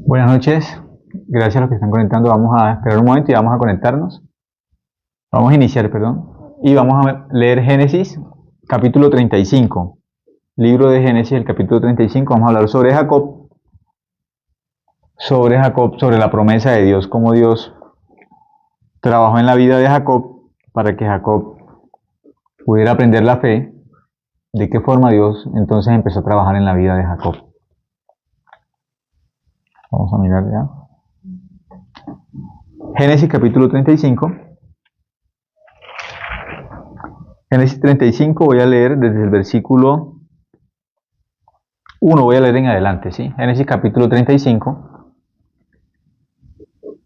Buenas noches, gracias a los que están conectando. Vamos a esperar un momento y vamos a conectarnos. Vamos a iniciar, perdón. Y vamos a leer Génesis, capítulo 35. Libro de Génesis, el capítulo 35. Vamos a hablar sobre Jacob. Sobre la promesa de Dios, cómo Dios trabajó en la vida de Jacob para que Jacob pudiera aprender la fe. De qué forma Dios entonces empezó a trabajar en la vida de Jacob. Vamos a mirar ya. Génesis capítulo 35. Génesis 35 voy a leer desde el versículo 1, voy a leer en adelante, ¿sí? Génesis capítulo 35,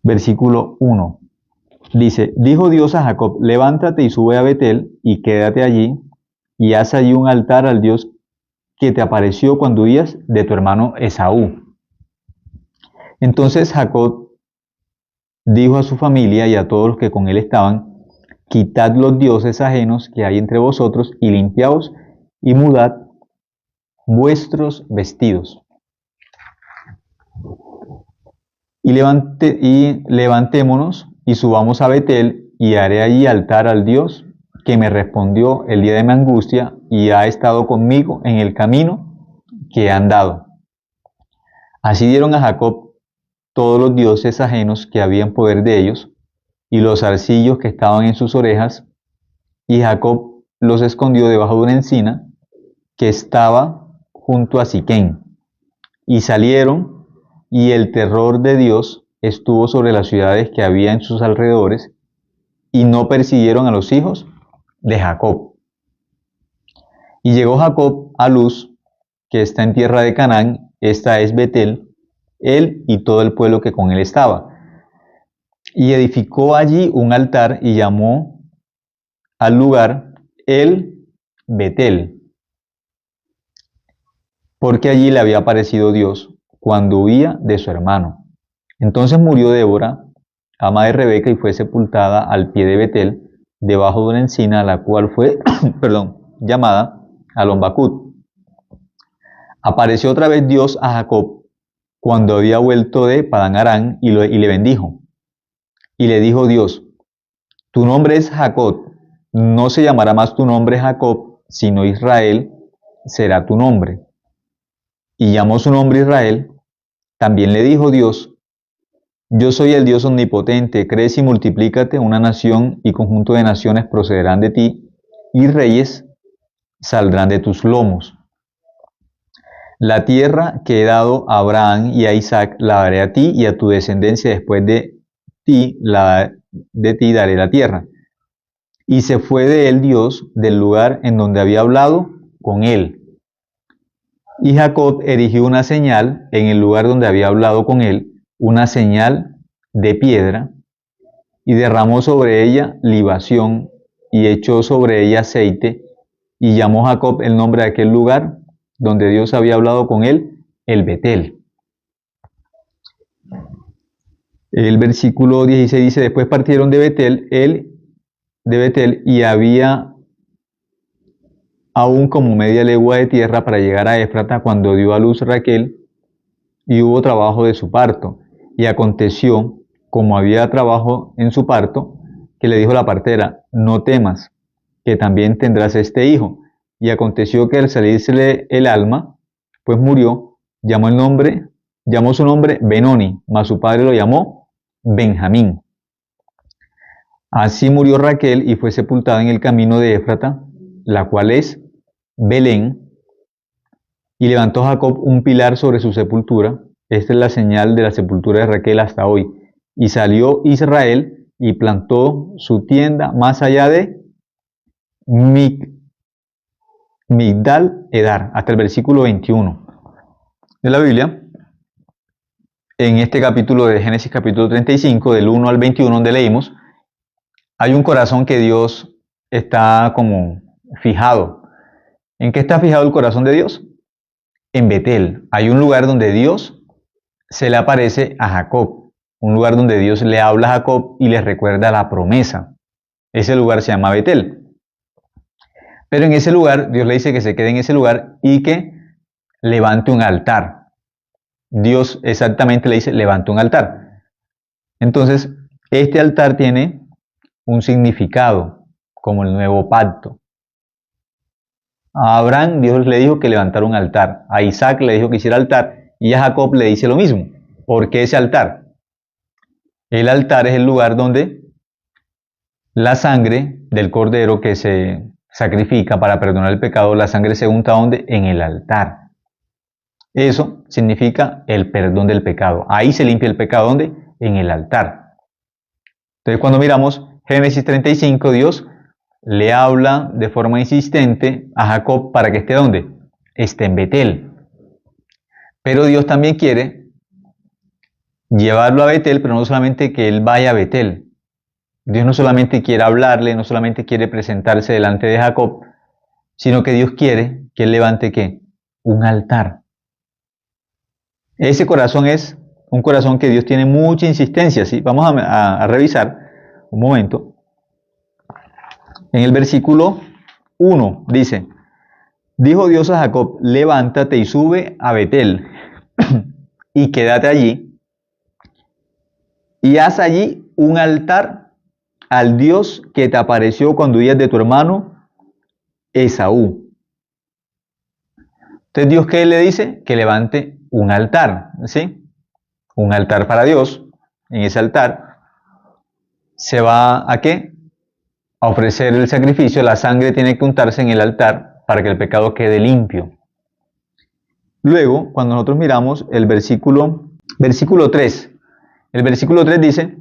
versículo 1. Dice, dijo Dios a Jacob, levántate y sube a Betel y quédate allí y haz allí un altar al Dios que te apareció cuando huías de tu hermano Esaú. Entonces Jacob dijo a su familia y a todos los que con él estaban, quitad los dioses ajenos que hay entre vosotros y limpiaos y mudad vuestros vestidos. Y levantémonos y subamos a Betel y haré allí altar al Dios que me respondió el día de mi angustia y ha estado conmigo en el camino que he andado. Así dieron a Jacob todos los dioses ajenos que había en poder de ellos, y los zarcillos que estaban en sus orejas, y Jacob los escondió debajo de una encina que estaba junto a Siquén. Y salieron, y el terror de Dios estuvo sobre las ciudades que había en sus alrededores, y no persiguieron a los hijos de Jacob. Y llegó Jacob a Luz, que está en tierra de Canaán, esta es Betel, él y todo el pueblo que con él estaba. Y edificó allí un altar y llamó al lugar el Betel, porque allí le había aparecido Dios cuando huía de su hermano. Entonces murió Débora, ama de Rebeca, y fue sepultada al pie de Betel, debajo de una encina, la cual fue llamada Alon-Bacut. Apareció otra vez Dios a Jacob cuando había vuelto de Padán Aram y le bendijo. Y le dijo Dios, tu nombre es Jacob, no se llamará más tu nombre Jacob, sino Israel será tu nombre. Y llamó su nombre Israel. También le dijo Dios, yo soy el Dios omnipotente, crece y multiplícate, una nación y conjunto de naciones procederán de ti, y reyes saldrán de tus lomos. La tierra que he dado a Abraham y a Isaac la daré a ti y a tu descendencia después de ti daré la tierra. Y se fue de él Dios del lugar en donde había hablado con él. Y Jacob erigió una señal en el lugar donde había hablado con él, una señal de piedra, y derramó sobre ella libación y echó sobre ella aceite, y llamó Jacob el nombre de aquel lugar donde Dios había hablado con él, el Betel. El versículo 16 dice, después partieron de Betel, y había aún como media legua de tierra para llegar a Éfrata cuando dio a luz Raquel, y hubo trabajo de su parto. Y aconteció, como había trabajo en su parto, que le dijo la partera, no temas, que también tendrás este hijo. Y aconteció que al salírsele el alma, pues murió, llamó su nombre Benoni, mas su padre lo llamó Benjamín. Así murió Raquel y fue sepultada en el camino de Éfrata, la cual es Belén. Y levantó Jacob un pilar sobre su sepultura. Esta es la señal de la sepultura de Raquel hasta hoy. Y salió Israel y plantó su tienda más allá de Migdal Edar, hasta el versículo 21 de la Biblia. En este capítulo de Génesis capítulo 35, del 1 al 21, donde leímos, hay un corazón que Dios está como fijado. ¿En qué está fijado el corazón de Dios? En Betel. Hay un lugar donde Dios se le aparece a Jacob, un lugar donde Dios le habla a Jacob y le recuerda la promesa. Ese lugar se llama Betel. Pero en ese lugar, Dios le dice que se quede en ese lugar y que levante un altar. Dios exactamente le dice, levanta un altar. Entonces, este altar tiene un significado, como el nuevo pacto. A Abraham Dios le dijo que levantara un altar, a Isaac le dijo que hiciera altar, y a Jacob le dice lo mismo. ¿Por qué ese altar? El altar es el lugar donde la sangre del cordero que se sacrifica para perdonar el pecado, la sangre se unta ¿dónde? En el altar. Eso significa el perdón del pecado. Ahí se limpia el pecado, ¿dónde? En el altar. Entonces, cuando miramos Génesis 35, Dios le habla de forma insistente a Jacob para que esté ¿dónde? Esté en Betel. Pero Dios también quiere llevarlo a Betel, pero no solamente que él vaya a Betel. Dios no solamente quiere hablarle, no solamente quiere presentarse delante de Jacob, sino que Dios quiere que él levante ¿qué? Un altar. Ese corazón es un corazón que Dios tiene mucha insistencia, ¿sí? Vamos a revisar un momento. En el versículo 1 dice, dijo Dios a Jacob, levántate y sube a Betel y quédate allí y haz allí un altar al Dios que te apareció cuando huías de tu hermano Esaú. Entonces Dios, ¿qué le dice? Que levante un altar, ¿sí? Un altar para Dios. En ese altar se va ¿a qué? A ofrecer el sacrificio. La sangre tiene que untarse en el altar para que el pecado quede limpio. Luego, cuando nosotros miramos el versículo 3, el versículo 3 dice,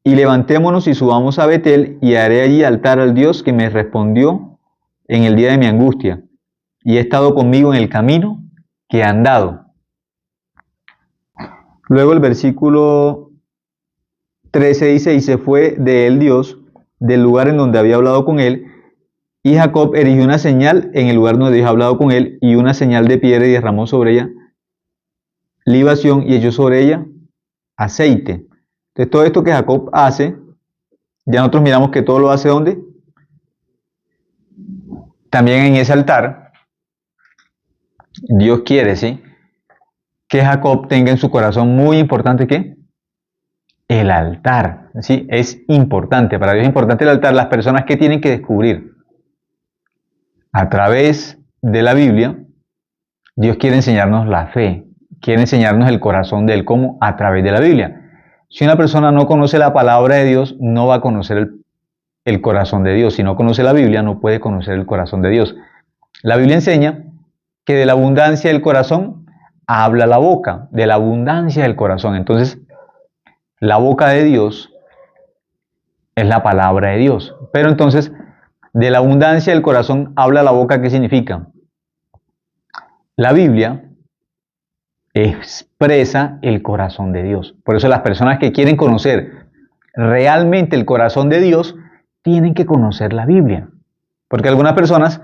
y levantémonos y subamos a Betel y haré allí altar al Dios que me respondió en el día de mi angustia y he estado conmigo en el camino que he andado. Luego el versículo 13 dice, y se fue de él Dios del lugar en donde había hablado con él, y Jacob erigió una señal en el lugar donde Dios había hablado con él, y una señal de piedra y derramó sobre ella libación y echó sobre ella aceite. Entonces todo esto que Jacob hace, ya nosotros miramos que todo lo hace ¿dónde? También en ese altar. Dios quiere, ¿sí? Que Jacob tenga en su corazón muy importante ¿qué? El altar, ¿sí? Es importante, para Dios es importante el altar. Las personas que tienen que descubrir a través de la Biblia, Dios quiere enseñarnos la fe, quiere enseñarnos el corazón de Él, ¿cómo? A través de la Biblia. Si una persona no conoce la palabra de Dios, no va a conocer el corazón de Dios. Si no conoce la Biblia, no puede conocer el corazón de Dios. La Biblia enseña que de la abundancia del corazón habla la boca, de la abundancia del corazón. Entonces, la boca de Dios es la palabra de Dios. Pero entonces, de la abundancia del corazón habla la boca, ¿qué significa? La Biblia expresa el corazón de Dios. Por eso las personas que quieren conocer realmente el corazón de Dios, tienen que conocer la Biblia. Porque algunas personas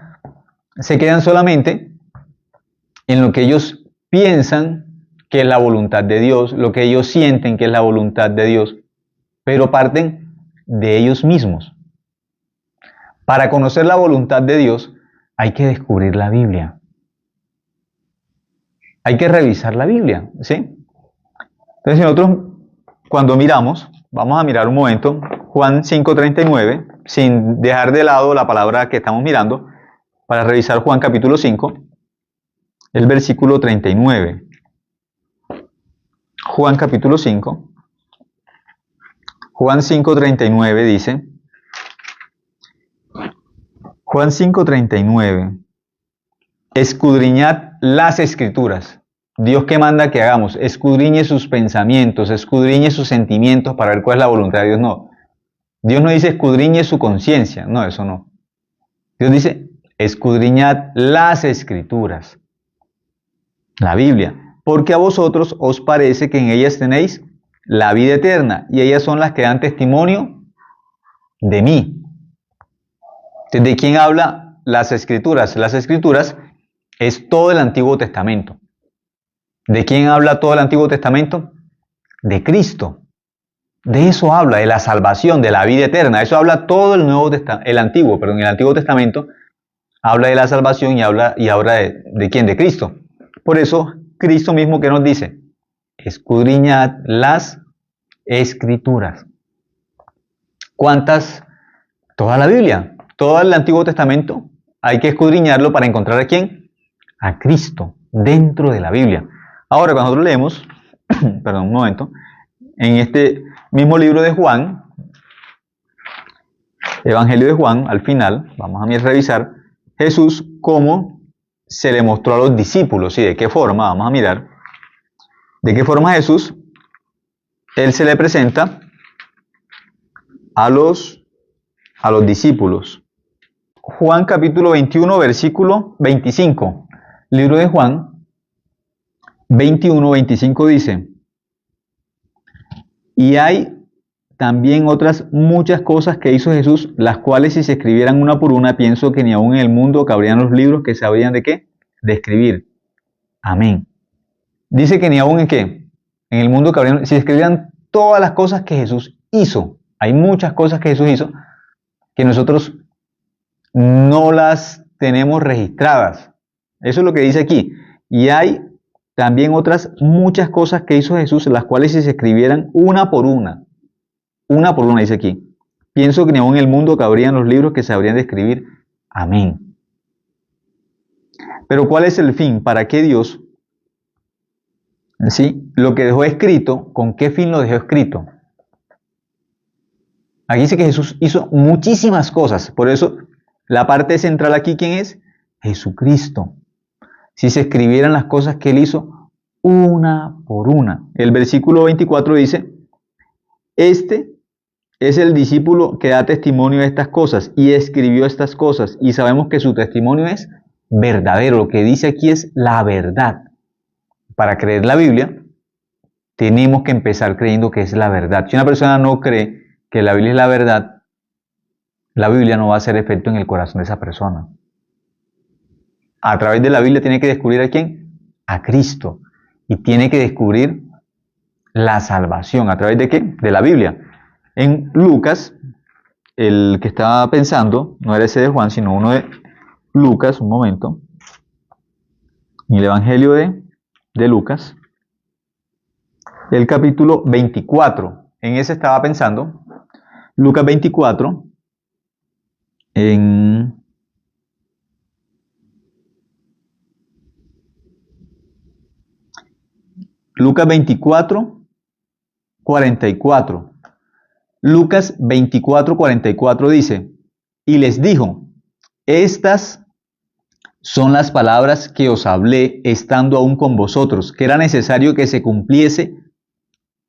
se quedan solamente en lo que ellos piensan que es la voluntad de Dios, lo que ellos sienten que es la voluntad de Dios, pero parten de ellos mismos. Para conocer la voluntad de Dios hay que descubrir la Biblia. Hay que revisar la Biblia, ¿sí? Entonces nosotros cuando miramos, vamos a mirar un momento, Juan 5:39, sin dejar de lado la palabra que estamos mirando, para revisar Juan capítulo 5, el versículo 39. Juan capítulo 5, Juan 5:39 dice, Juan 5:39, escudriñad las escrituras. Dios que manda que hagamos, escudriñe sus pensamientos, escudriñe sus sentimientos para ver cuál es la voluntad de Dios. No. Dios no dice escudriñe su conciencia, no, eso no. Dios dice escudriñad las escrituras, la Biblia, porque a vosotros os parece que en ellas tenéis la vida eterna y ellas son las que dan testimonio de mí. ¿De quién habla las escrituras? Las escrituras es todo el Antiguo Testamento. ¿De quién habla todo el Antiguo Testamento? De Cristo. De eso habla, de la salvación, de la vida eterna. Eso habla todo el el Antiguo Testamento habla de la salvación y habla ¿de quién? De Cristo. Por eso Cristo mismo que nos dice, escudriñad las Escrituras. ¿Cuántas? Toda la Biblia, todo el Antiguo Testamento. Hay que escudriñarlo para encontrar a quién, a Cristo, dentro de la Biblia. Ahora, cuando nosotros leemos, perdón, un momento, en este mismo libro de Juan, Evangelio de Juan, al final, vamos a revisar Jesús cómo se le mostró a los discípulos y de qué forma, vamos a mirar, de qué forma Jesús, él se le presenta a los discípulos. Juan capítulo 21, versículo 25. Libro de Juan 21, 25 dice: y hay también otras muchas cosas que hizo Jesús, las cuales si se escribieran una por una, pienso que ni aún en el mundo cabrían los libros que sabrían de qué, de escribir. Amén. Dice que ni aún en qué, en el mundo cabrían, si escribieran todas las cosas que Jesús hizo. Hay muchas cosas que Jesús hizo que nosotros no las tenemos registradas. Eso es lo que dice aquí. Y hay también otras muchas cosas que hizo Jesús, las cuales si se escribieran una por una, dice aquí, pienso que ni aún en el mundo cabrían los libros que se habrían de escribir. Amén. Pero ¿cuál es el fin? ¿Para qué Dios? ¿Sí? Lo que dejó escrito, ¿con qué fin lo dejó escrito? Aquí dice que Jesús hizo muchísimas cosas. Por eso, la parte central aquí, ¿quién es? Jesucristo. Si se escribieran las cosas que Él hizo, una por una. El versículo 24 dice: este es el discípulo que da testimonio de estas cosas y escribió estas cosas. Y sabemos que su testimonio es verdadero. Lo que dice aquí es la verdad. Para creer la Biblia, tenemos que empezar creyendo que es la verdad. Si una persona no cree que la Biblia es la verdad, la Biblia no va a hacer efecto en el corazón de esa persona. A través de la Biblia tiene que descubrir a quién, a Cristo. Y tiene que descubrir la salvación. ¿A través de qué? De la Biblia. En Lucas, el que estaba pensando, no era ese de Juan, sino uno de Lucas, un momento. En el Evangelio de Lucas, el capítulo 24. En ese estaba pensando. Lucas 24, en Lucas 24, 44. Lucas 24, 44 dice: y les dijo, estas son las palabras que os hablé estando aún con vosotros, que era necesario que se cumpliese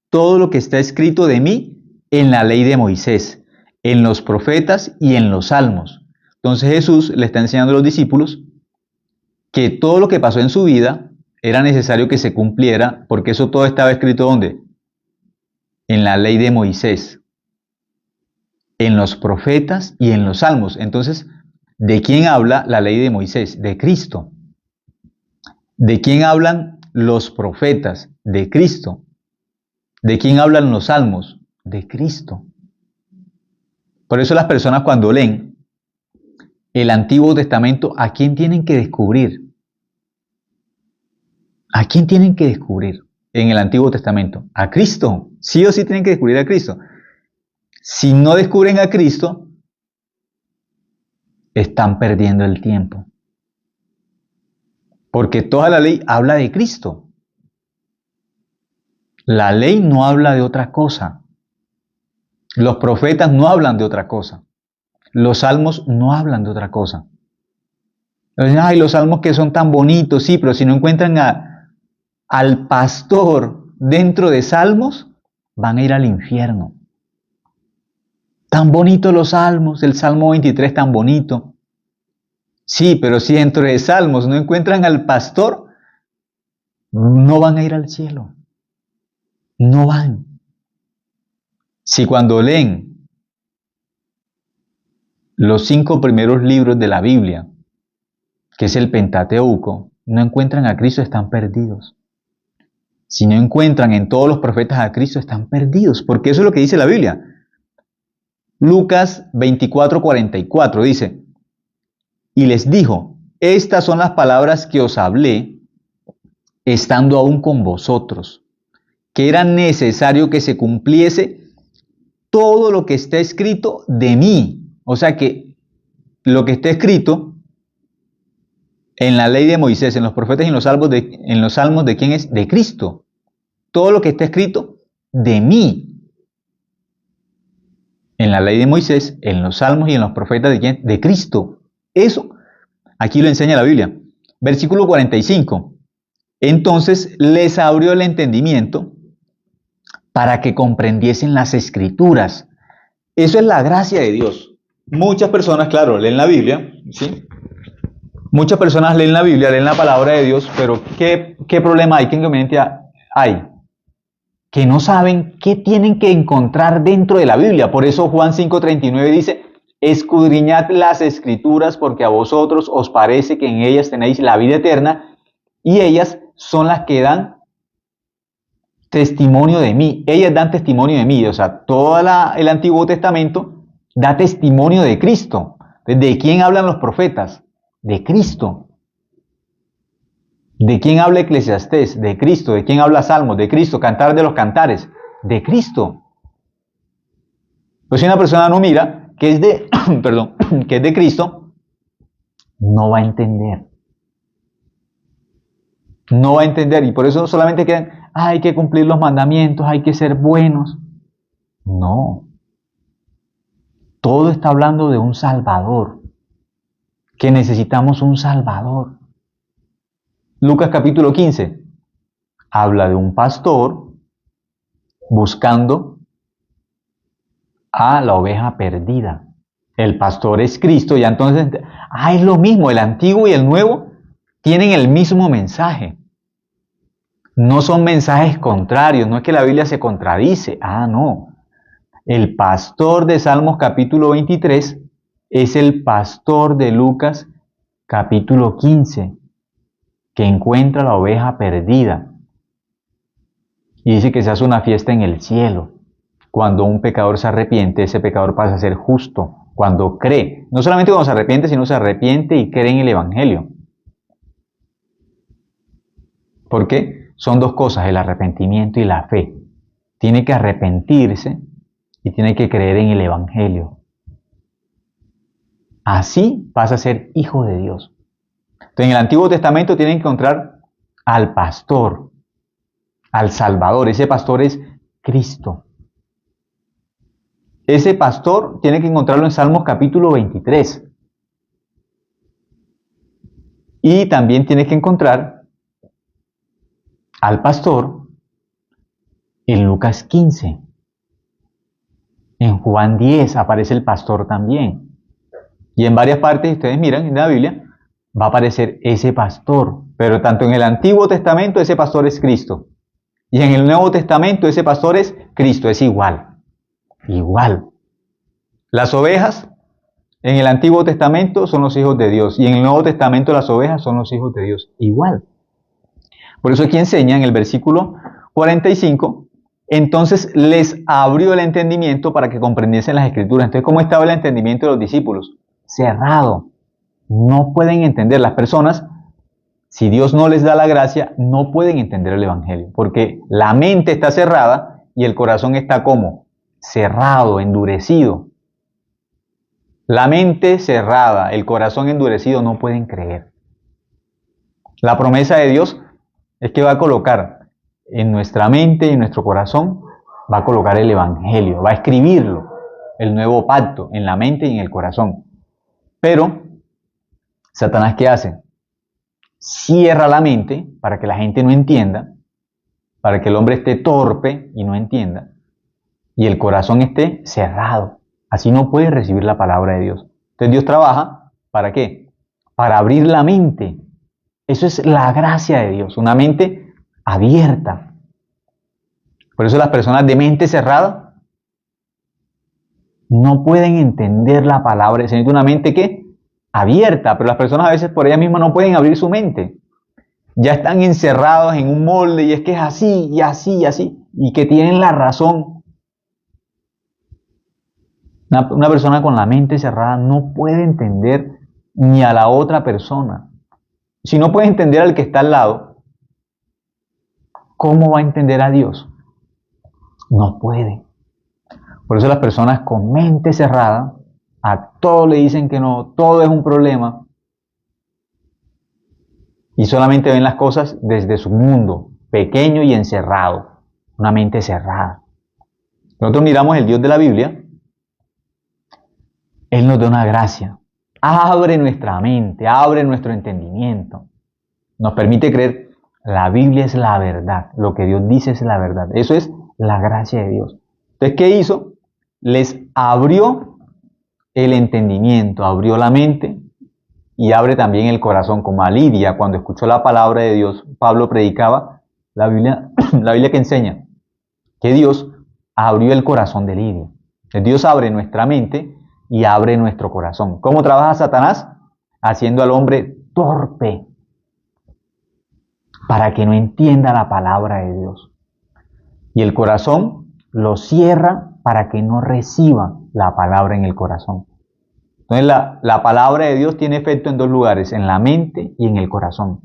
todo lo que está escrito de mí en la ley de Moisés, en los profetas y en los salmos. Entonces Jesús le está enseñando a los discípulos que todo lo que pasó en su vida era necesario que se cumpliera, porque eso todo estaba escrito ¿dónde? En la ley de Moisés, en los profetas y en los salmos. Entonces, ¿de quién habla la ley de Moisés? De Cristo. ¿De quién hablan los profetas? De Cristo. ¿De quién hablan los salmos? De Cristo. Por eso las personas cuando leen el Antiguo Testamento, ¿a quién tienen que descubrir? ¿A quién tienen que descubrir en el Antiguo Testamento? A Cristo. Sí o sí tienen que descubrir a Cristo. Si no descubren a Cristo, están perdiendo el tiempo. Porque toda la ley habla de Cristo. La ley no habla de otra cosa. Los profetas no hablan de otra cosa. Los salmos no hablan de otra cosa. Ay, los salmos que son tan bonitos, sí, pero si no encuentran al pastor dentro de salmos, van a ir al infierno. Tan bonitos los salmos, el Salmo 23 tan bonito. Sí, pero si dentro de salmos no encuentran al pastor, no van a ir al cielo. No van. Si cuando leen los 5 primeros libros de la Biblia, que es el Pentateuco, no encuentran a Cristo, están perdidos. Si no encuentran en todos los profetas a Cristo, están perdidos, porque eso es lo que dice la Biblia. Lucas 24, 44 dice: y les dijo, estas son las palabras que os hablé, estando aún con vosotros. que era necesario que se cumpliese todo lo que está escrito de mí. O sea que lo que está escrito en la ley de Moisés, en los profetas y en los salmos de quién es, de Cristo. Todo lo que está escrito de mí. En la ley de Moisés, en los salmos y en los profetas de quién, de Cristo. Eso aquí lo enseña la Biblia. Versículo 45. Entonces les abrió el entendimiento para que comprendiesen las Escrituras. Eso es la gracia de Dios. Muchas personas, claro, leen la Biblia, ¿sí? Muchas personas leen la Biblia, leen la palabra de Dios, pero ¿qué problema hay? ¿Qué inconveniente hay? Que no saben qué tienen que encontrar dentro de la Biblia. Por eso Juan 5:39 dice, escudriñad las Escrituras porque a vosotros os parece que en ellas tenéis la vida eterna y ellas son las que dan testimonio de mí. Ellas dan testimonio de mí. O sea, todo el Antiguo Testamento da testimonio de Cristo. ¿De quién hablan los profetas? De Cristo. ¿De quién habla Eclesiastés? De Cristo. ¿De quién habla Salmos? De Cristo. Cantar de los cantares. De Cristo. Pues si una persona no mira que es de, perdón, que es de Cristo, no va a entender. No va a entender. Y por eso solamente quedan, hay que cumplir los mandamientos, hay que ser buenos. No. Todo está hablando de un Salvador. Que necesitamos un Salvador. Lucas capítulo 15 habla de un pastor buscando a la oveja perdida. El pastor es Cristo, y entonces, es lo mismo, el antiguo y el nuevo tienen el mismo mensaje. No son mensajes contrarios, no es que la Biblia se contradice. No. El pastor de Salmos capítulo 23 es el pastor de Lucas capítulo 15, que encuentra la oveja perdida. Y dice que se hace una fiesta en el cielo. Cuando un pecador se arrepiente, ese pecador pasa a ser justo. Cuando cree, no solamente cuando se arrepiente, sino se arrepiente y cree en el Evangelio. ¿Por qué? Son dos cosas, el arrepentimiento y la fe. Tiene que arrepentirse y tiene que creer en el Evangelio. Así pasa a ser hijo de Dios. Entonces, en el Antiguo Testamento tienen que encontrar al pastor, al Salvador. Ese pastor es Cristo. Ese pastor tiene que encontrarlo en Salmos capítulo 23. Y también tiene que encontrar al pastor en Lucas 15. En Juan 10 aparece el pastor también. Y en varias partes, ustedes miran en la Biblia, va a aparecer ese pastor. Pero tanto en el Antiguo Testamento ese pastor es Cristo. Y en el Nuevo Testamento ese pastor es Cristo, es igual. Igual. Las ovejas en el Antiguo Testamento son los hijos de Dios. Y en el Nuevo Testamento las ovejas son los hijos de Dios. Igual. Por eso aquí enseña en el versículo 45, entonces les abrió el entendimiento para que comprendiesen las Escrituras. Entonces, ¿cómo estaba el entendimiento de los discípulos? Cerrado. No pueden entender las personas. Si Dios no les da la gracia, no pueden entender el Evangelio. Porque la mente está cerrada y el corazón está como cerrado, endurecido. La mente cerrada, el corazón endurecido, no pueden creer. La promesa de Dios es que va a colocar en nuestra mente y en nuestro corazón, va a colocar el Evangelio, va a escribirlo, el nuevo pacto, en la mente y en el corazón. Pero, ¿Satanás qué hace? Cierra la mente para que la gente no entienda, para que el hombre esté torpe y no entienda, y el corazón esté cerrado. Así no puede recibir la palabra de Dios. Entonces Dios trabaja, ¿para qué? Para abrir la mente. Eso es la gracia de Dios, una mente abierta. Por eso las personas de mente cerrada no pueden entender la palabra. Se necesita una mente ¿qué? Abierta, pero las personas a veces por ellas mismas no pueden abrir su mente. Ya están encerrados en un molde y es que es así y así y así, y que tienen la razón. Una persona con la mente cerrada no puede entender ni a la otra persona. Si no puede entender al que está al lado, ¿cómo va a entender a Dios? No puede. Por eso las personas con mente cerrada, a todo le dicen que no, todo es un problema. Y solamente ven las cosas desde su mundo, pequeño y encerrado. Una mente cerrada. Nosotros miramos el Dios de la Biblia. Él nos da una gracia. Abre nuestra mente, abre nuestro entendimiento. Nos permite creer, la Biblia es la verdad. Lo que Dios dice es la verdad. Eso es la gracia de Dios. Entonces, ¿qué hizo? Les abrió el entendimiento, abrió la mente y abre también el corazón, como a Lidia cuando escuchó la palabra de Dios. Pablo predicaba la Biblia, la Biblia que enseña que Dios abrió el corazón de Lidia. Dios abre nuestra mente y abre nuestro corazón. ¿Cómo trabaja Satanás? Haciendo al hombre torpe para que no entienda la palabra de Dios. Y el corazón lo cierra para que no reciba la palabra en el corazón. Entonces la palabra de Dios tiene efecto en dos lugares, en la mente y en el corazón.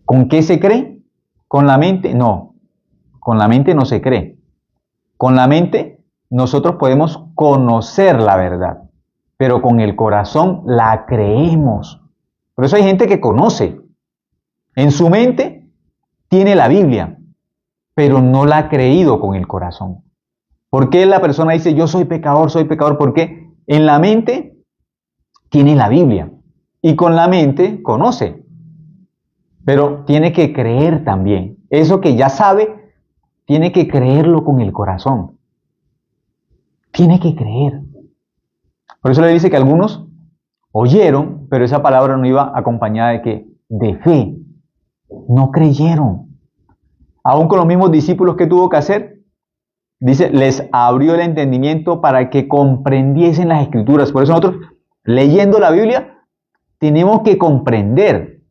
¿Con qué se cree? ¿Con la mente? No. Con la mente no se cree. Con la mente nosotros podemos conocer la verdad, pero con el corazón la creemos. Por eso hay gente que conoce. En su mente tiene la Biblia, pero no la ha creído con el corazón. ¿Por qué la persona dice yo soy pecador? Porque en la mente tiene la Biblia y con la mente conoce, pero tiene que creer también. Eso que ya sabe, tiene que creerlo con el corazón. Tiene que creer. Por eso le dice que algunos oyeron, pero esa palabra no iba acompañada de qué? De fe. No creyeron. Aún con los mismos discípulos que tuvo que hacer, dice, les abrió el entendimiento para que comprendiesen las Escrituras. Por eso nosotros, leyendo la Biblia, tenemos que comprender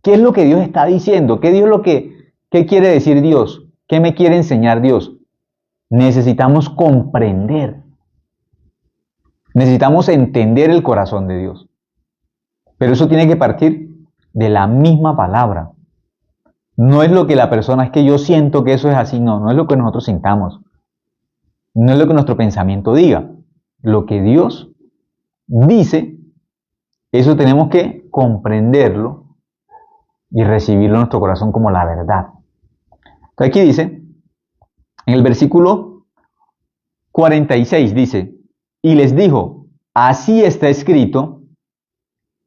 qué es lo que Dios está diciendo, qué quiere decir Dios, qué me quiere enseñar Dios. Necesitamos comprender. Necesitamos entender el corazón de Dios. Pero eso tiene que partir de la misma palabra. No es lo que la persona, es que yo siento que eso es así, no es lo que nosotros sintamos. No es lo que nuestro pensamiento diga. Lo que Dios dice, eso tenemos que comprenderlo y recibirlo en nuestro corazón como la verdad. Entonces aquí dice, en el versículo 46 dice, y les dijo, así está escrito,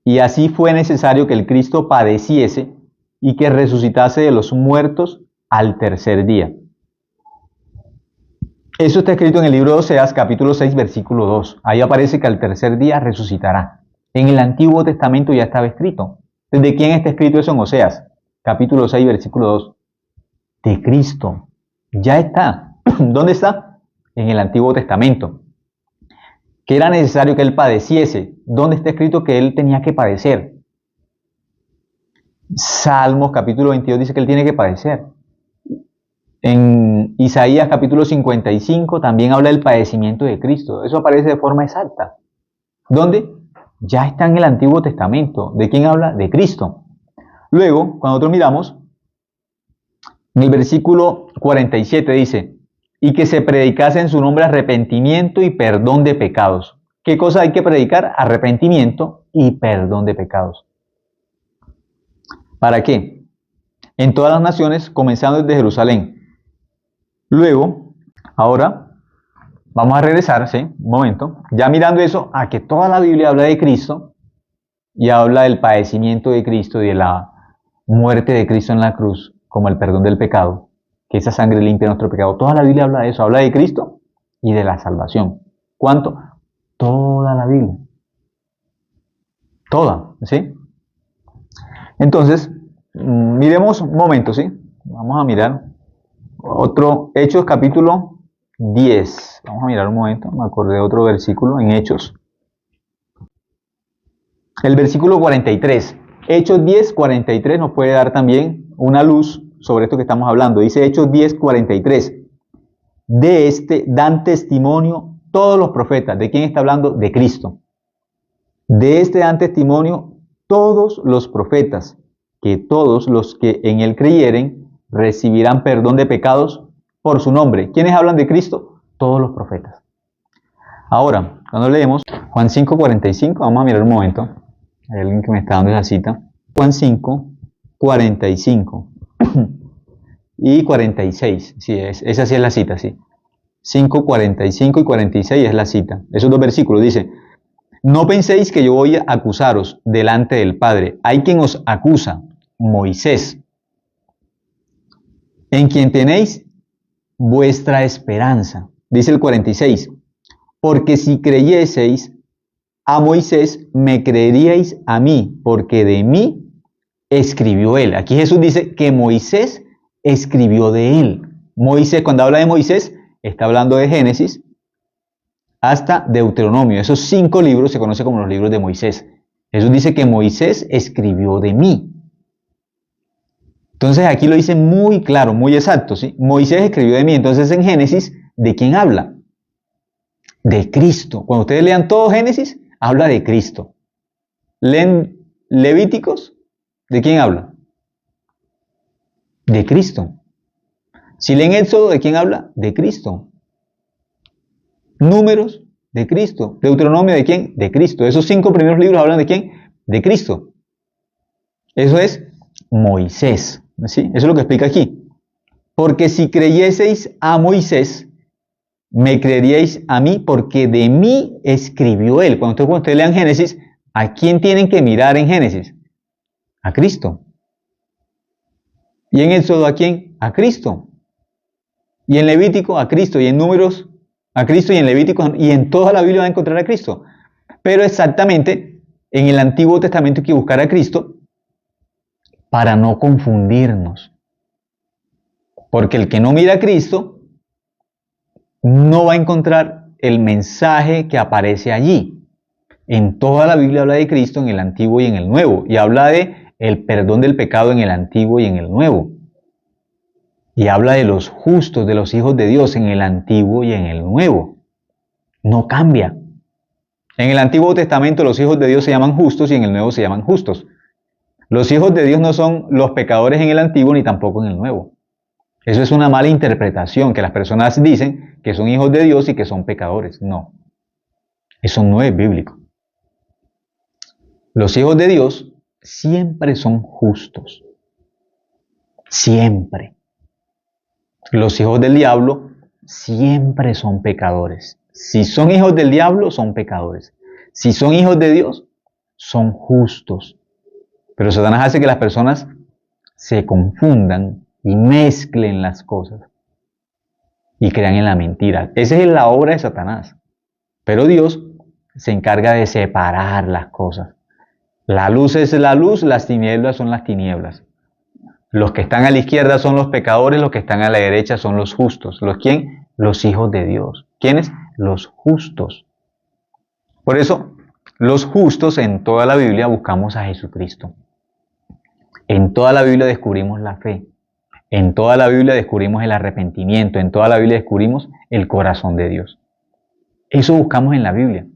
y así fue necesario que el Cristo padeciese y que resucitase de los muertos al tercer día. Eso está escrito en el libro de Oseas, capítulo 6, versículo 2. Ahí aparece que al tercer día resucitará. En el Antiguo Testamento ya estaba escrito. ¿De quién está escrito eso en Oseas? Capítulo 6, versículo 2. De Cristo. Ya está. ¿Dónde está? En el Antiguo Testamento. Que era necesario que Él padeciese. ¿Dónde está escrito que Él tenía que padecer? Salmos, capítulo 22, dice que Él tiene que padecer. En Isaías capítulo 55 también habla del padecimiento de Cristo. Eso aparece de forma exacta. ¿Dónde? Ya está en el Antiguo Testamento. ¿De quién habla? De Cristo. Luego, cuando nosotros miramos, en el versículo 47 dice, y que se predicase en su nombre arrepentimiento y perdón de pecados. ¿Qué cosa hay que predicar? Arrepentimiento y perdón de pecados. ¿Para qué? En todas las naciones, comenzando desde Jerusalén. Luego, ahora, vamos a regresar, ¿sí? Un momento. Ya mirando eso, a que toda la Biblia habla de Cristo y habla del padecimiento de Cristo y de la muerte de Cristo en la cruz como el perdón del pecado, que esa sangre limpia nuestro pecado. Toda la Biblia habla de eso, habla de Cristo y de la salvación. ¿Cuánto? Toda la Biblia. Toda, ¿sí? Entonces, miremos un momento, ¿sí? Vamos a mirar otro, Hechos capítulo 10. Vamos a mirar un momento, me acordé de otro versículo en Hechos. El versículo 43. Hechos 10, 43 nos puede dar también una luz sobre esto que estamos hablando. Dice Hechos 10, 43. De este dan testimonio todos los profetas. ¿De quién está hablando? De Cristo. De este dan testimonio todos los profetas, que todos los que en él creyeren recibirán perdón de pecados por su nombre. ¿Quiénes hablan de Cristo? Todos los profetas. Ahora, cuando leemos Juan 5:45, vamos a mirar un momento. Hay alguien que me está dando esa cita. Juan 5:45 y 46. Sí, esa sí es la cita, sí. 5:45 y 46 es la cita. Esos dos versículos dice: no penséis que yo voy a acusaros delante del Padre. Hay quien os acusa, Moisés, en quien tenéis vuestra esperanza. Dice el 46, porque si creyeseis a Moisés, me creeríais a mí, porque de mí escribió él. Aquí Jesús dice que Moisés escribió de él. Moisés, cuando habla de Moisés, está hablando de Génesis hasta Deuteronomio. Esos 5 libros se conocen como los libros de Moisés. Jesús dice que Moisés escribió de mí. Entonces aquí lo dice muy claro, muy exacto, ¿sí? Moisés escribió de mí. Entonces en Génesis, ¿de quién habla? De Cristo. Cuando ustedes lean todo Génesis, habla de Cristo. Leen Levíticos, ¿de quién habla? De Cristo. Si leen Éxodo, ¿de quién habla? De Cristo. Números, de Cristo. Deuteronomio, ¿de quién? De Cristo. Esos 5 primeros libros hablan de quién? De Cristo. Eso es Moisés. ¿Sí? Eso es lo que explica aquí. Porque si creyeseis a Moisés, me creeríais a mí, porque de mí escribió él. Cuando ustedes lean Génesis, ¿a quién tienen que mirar en Génesis? A Cristo. ¿Y en Éxodo a quién? A Cristo. Y en Levítico a Cristo. Y en Números a Cristo. Y en Levítico y en toda la Biblia va a encontrar a Cristo. Pero exactamente en el Antiguo Testamento hay que buscar a Cristo para no confundirnos. Porque el que no mira a Cristo no va a encontrar el mensaje que aparece allí. En toda la Biblia habla de Cristo en el Antiguo y en el Nuevo. Y habla de el perdón del pecado en el Antiguo y en el Nuevo. Y habla de los justos, de los hijos de Dios en el Antiguo y en el Nuevo. No cambia. En el Antiguo Testamento los hijos de Dios se llaman justos y en el Nuevo se llaman justos. Los hijos de Dios no son los pecadores en el Antiguo ni tampoco en el Nuevo. Eso es una mala interpretación, que las personas dicen que son hijos de Dios y que son pecadores. No. Eso no es bíblico. Los hijos de Dios siempre son justos. Siempre. Los hijos del diablo siempre son pecadores. Si son hijos del diablo, son pecadores. Si son hijos de Dios, son justos. Pero Satanás hace que las personas se confundan y mezclen las cosas y crean en la mentira. Esa es la obra de Satanás. Pero Dios se encarga de separar las cosas. La luz es la luz, las tinieblas son las tinieblas. Los que están a la izquierda son los pecadores, los que están a la derecha son los justos. ¿Los quién? Los hijos de Dios. ¿Quiénes? Los justos. Por eso, los justos en toda la Biblia buscamos a Jesucristo. En toda la Biblia descubrimos la fe. En toda la Biblia descubrimos el arrepentimiento. En toda la Biblia descubrimos el corazón de Dios. Eso buscamos en la Biblia.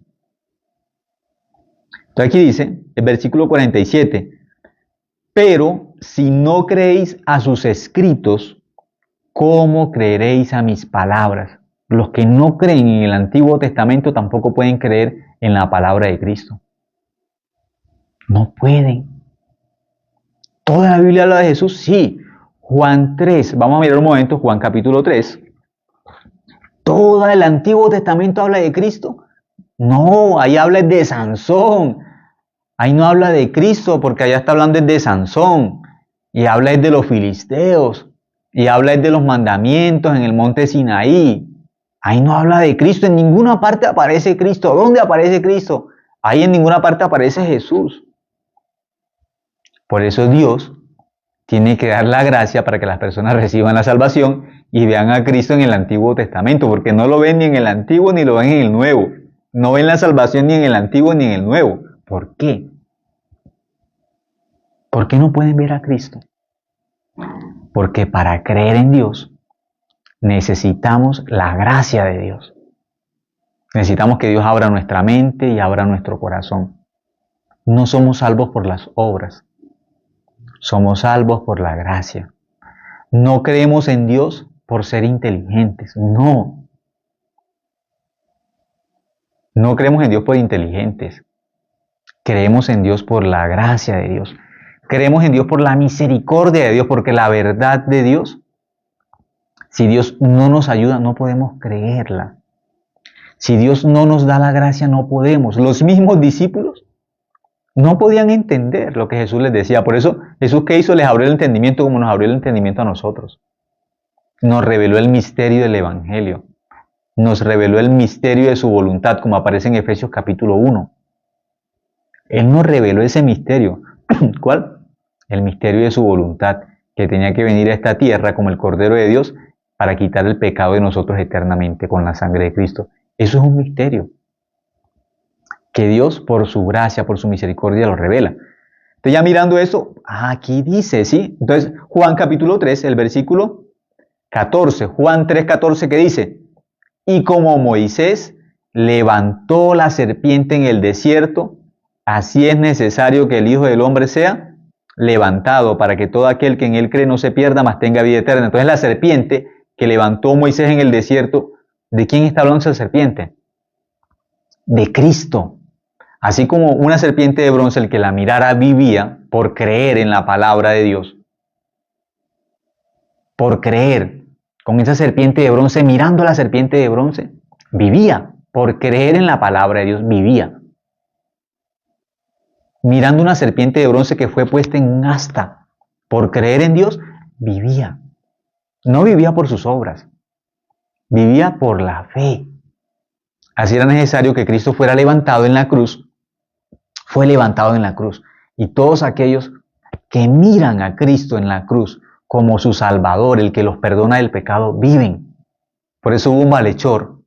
Entonces aquí dice, el versículo 47, pero si no creéis a sus escritos, ¿cómo creeréis a mis palabras? Los que no creen en el Antiguo Testamento tampoco pueden creer en la palabra de Cristo. No pueden. ¿Toda la Biblia habla de Jesús? Sí. Juan 3, vamos a mirar un momento, Juan capítulo 3. ¿Todo el Antiguo Testamento habla de Cristo? No, ahí habla de Sansón. Ahí no habla de Cristo porque allá está hablando de Sansón. Y habla de los filisteos. Y habla de los mandamientos en el monte Sinaí. Ahí no habla de Cristo. En ninguna parte aparece Cristo. ¿Dónde aparece Cristo? Ahí en ninguna parte aparece Jesús. Por eso Dios tiene que dar la gracia para que las personas reciban la salvación y vean a Cristo en el Antiguo Testamento, porque no lo ven ni en el Antiguo ni lo ven en el Nuevo. No ven la salvación ni en el Antiguo ni en el Nuevo. ¿Por qué? ¿Por qué no pueden ver a Cristo? Porque para creer en Dios necesitamos la gracia de Dios. Necesitamos que Dios abra nuestra mente y abra nuestro corazón. No somos salvos por las obras. Somos salvos por la gracia. No creemos en Dios por ser inteligentes. No. No creemos en Dios por inteligentes. Creemos en Dios por la gracia de Dios. Creemos en Dios por la misericordia de Dios, porque la verdad de Dios, si Dios no nos ayuda, no podemos creerla. Si Dios no nos da la gracia, no podemos. Los mismos discípulos no podían entender lo que Jesús les decía. Por eso, Jesús, ¿qué hizo? Les abrió el entendimiento como nos abrió el entendimiento a nosotros. Nos reveló el misterio del Evangelio. Nos reveló el misterio de su voluntad, como aparece en Efesios capítulo 1. Él nos reveló ese misterio. ¿Cuál? El misterio de su voluntad, que tenía que venir a esta tierra como el Cordero de Dios para quitar el pecado de nosotros eternamente con la sangre de Cristo. Eso es un misterio que Dios, por su gracia, por su misericordia, lo revela. Entonces, ya mirando eso, aquí dice, ¿sí? Entonces, Juan capítulo 3, el versículo 14, Juan 3:14, que dice: y como Moisés levantó la serpiente en el desierto, así es necesario que el Hijo del Hombre sea levantado, para que todo aquel que en él cree no se pierda, mas tenga vida eterna. Entonces, la serpiente que levantó Moisés en el desierto, ¿de quién está hablando esa serpiente? De Cristo. Así como una serpiente de bronce, el que la mirara vivía por creer en la palabra de Dios. Por creer. Con esa serpiente de bronce, mirando a la serpiente de bronce, vivía. Por creer en la palabra de Dios, vivía. Mirando una serpiente de bronce que fue puesta en un asta, por creer en Dios, vivía. No vivía por sus obras, vivía por la fe. Así era necesario que Cristo fuera levantado en la cruz. Fue levantado en la cruz. Y todos aquellos que miran a Cristo en la cruz como su Salvador, el que los perdona del pecado, viven. Por eso hubo un malhechor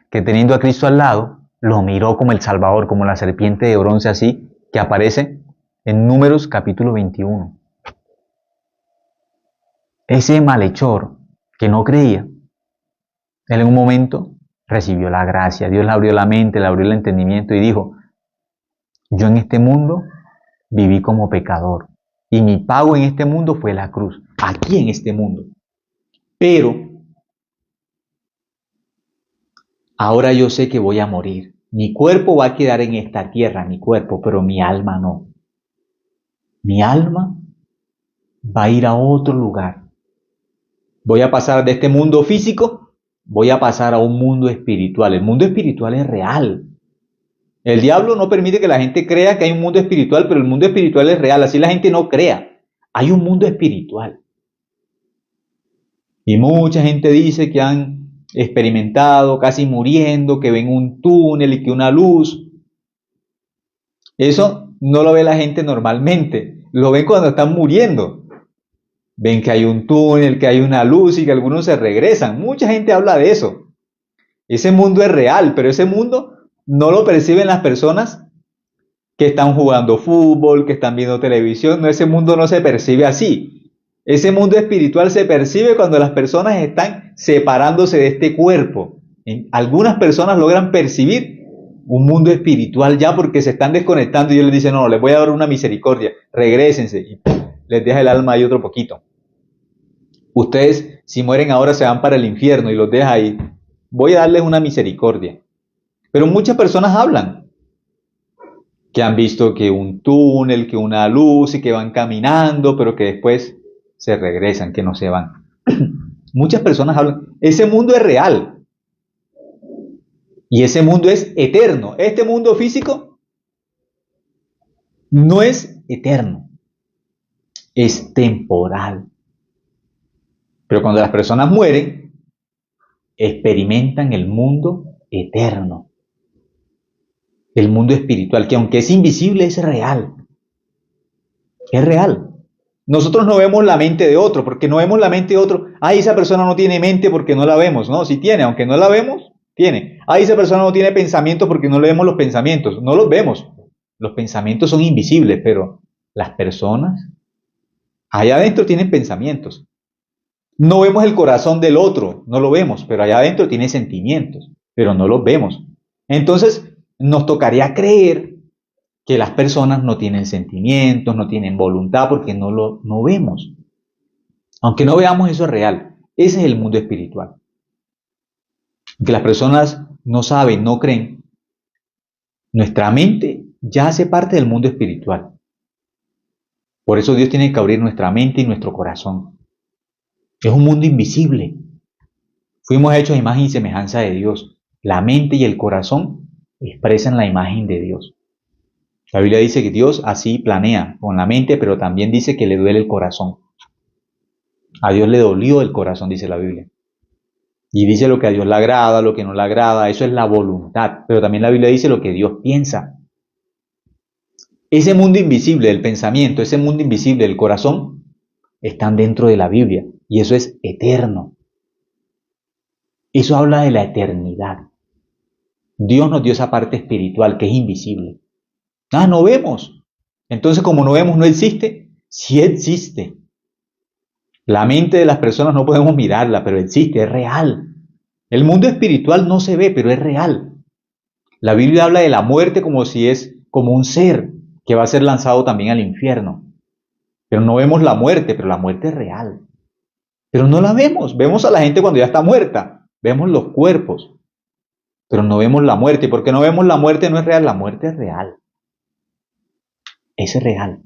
que, teniendo a Cristo al lado, lo miró como el Salvador, como la serpiente de bronce, así que aparece en Números capítulo 21. Ese malhechor que no creía, él en un momento recibió la gracia. Dios le abrió la mente, le abrió el entendimiento y dijo: yo en este mundo viví como pecador y mi pago en este mundo fue la cruz, aquí en este mundo. Pero ahora yo sé que voy a morir. Mi cuerpo va a quedar en esta tierra, mi cuerpo, pero mi alma no. Mi alma va a ir a otro lugar. Voy a pasar de este mundo físico, voy a pasar a un mundo espiritual. El mundo espiritual es real. El diablo no permite que la gente crea que hay un mundo espiritual, pero el mundo espiritual es real. Así la gente no crea. Hay un mundo espiritual. Y mucha gente dice que han experimentado casi muriendo, que ven un túnel y que una luz. Eso no lo ve la gente normalmente. Lo ven cuando están muriendo. Ven que hay un túnel, que hay una luz y que algunos se regresan. Mucha gente habla de eso. Ese mundo es real, pero ese mundo no lo perciben las personas que están jugando fútbol, que están viendo televisión. No, ese mundo no se percibe así. Ese mundo espiritual se percibe cuando las personas están separándose de este cuerpo. Algunas personas logran percibir un mundo espiritual ya porque se están desconectando y Dios les dice: no, les voy a dar una misericordia, regrésense, y les deja el alma ahí otro poquito. Ustedes, si mueren ahora, se van para el infierno y los deja ahí. Voy a darles una misericordia. Pero muchas personas hablan que han visto que un túnel, que una luz y que van caminando, pero que después se regresan, que no se van. Muchas personas hablan. Ese mundo es real. Y ese mundo es eterno. Este mundo físico no es eterno. Es temporal. Pero cuando las personas mueren, experimentan el mundo eterno. El mundo espiritual, que aunque es invisible, es real. Es real. Nosotros no vemos la mente de otro, porque no vemos la mente de otro. Ay, esa persona no tiene mente porque no la vemos. No, sí tiene, aunque no la vemos, tiene. Ay, esa persona no tiene pensamientos porque no le vemos los pensamientos. No los vemos. Los pensamientos son invisibles, pero las personas allá adentro tienen pensamientos. No vemos el corazón del otro, no lo vemos, pero allá adentro tiene sentimientos, pero no los vemos. Entonces, nos tocaría creer que las personas no tienen sentimientos, no tienen voluntad, porque no vemos. Aunque no veamos, eso es real. Ese es el mundo espiritual. Que las personas no saben, no creen. Nuestra mente ya hace parte del mundo espiritual. Por eso Dios tiene que abrir nuestra mente y nuestro corazón. Es un mundo invisible. Fuimos hechos a imagen y semejanza de Dios. La mente y el corazón expresan la imagen de Dios. La Biblia dice que Dios así planea con la mente, pero también dice que le duele el corazón. A Dios le dolió el corazón, dice la Biblia. Y dice lo que a Dios le agrada, lo que no le agrada, eso es la voluntad. Pero también la Biblia dice lo que Dios piensa. Ese mundo invisible del pensamiento, ese mundo invisible del corazón, están dentro de la Biblia. Y eso es eterno. Eso habla de la eternidad. Dios nos dio esa parte espiritual que es invisible. No vemos. Entonces, como no vemos, no existe. Sí existe. La mente de las personas no podemos mirarla, pero existe, es real. El mundo espiritual no se ve, pero es real. La Biblia habla de la muerte como si es como un ser que va a ser lanzado también al infierno. Pero no vemos la muerte, pero la muerte es real. Pero no la vemos. Vemos a la gente cuando ya está muerta. Vemos los cuerpos, pero no vemos la muerte. Y porque no vemos la muerte no es real, la muerte es real. Es real.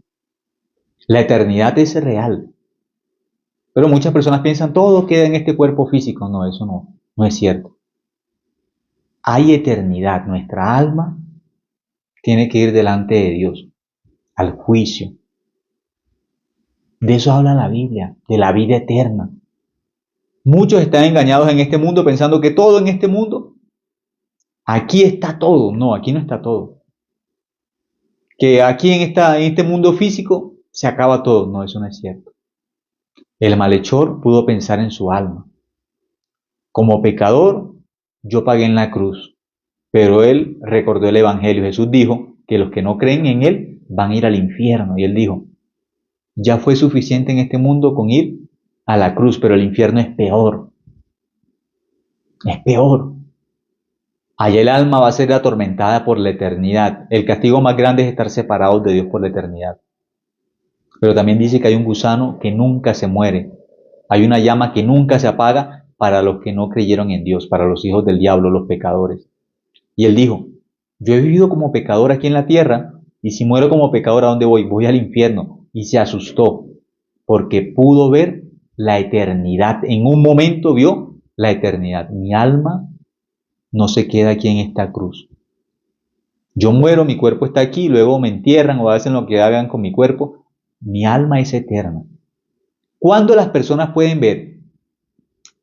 La eternidad es real. Pero muchas personas piensan, todo queda en este cuerpo físico. No, eso no es cierto. Hay eternidad. Nuestra alma tiene que ir delante de Dios, al juicio. De eso habla la Biblia, de la vida eterna. Muchos están engañados en este mundo pensando que todo en este mundo, aquí está todo. No, aquí no está todo. Que aquí en este mundo físico se acaba todo. No, eso no es cierto. El malhechor pudo pensar en su alma. Como pecador, yo pagué en la cruz, pero él recordó el Evangelio. Jesús dijo que los que no creen en él van a ir al infierno. Y él dijo, ya fue suficiente en este mundo con ir a la cruz, pero el infierno es peor. Es peor. Allá el alma va a ser atormentada por la eternidad. El castigo más grande es estar separados de Dios por la eternidad. Pero también dice que hay un gusano que nunca se muere. Hay una llama que nunca se apaga para los que no creyeron en Dios, para los hijos del diablo, los pecadores. Y él dijo, yo he vivido como pecador aquí en la tierra, y si muero como pecador, ¿a dónde voy? Voy al infierno. Y se asustó, porque pudo ver la eternidad. En un momento vio la eternidad. Mi alma no se queda aquí en esta cruz. Yo muero, mi cuerpo está aquí, luego me entierran o hacen lo que hagan con mi cuerpo. Mi alma es eterna. ¿Cuándo las personas pueden ver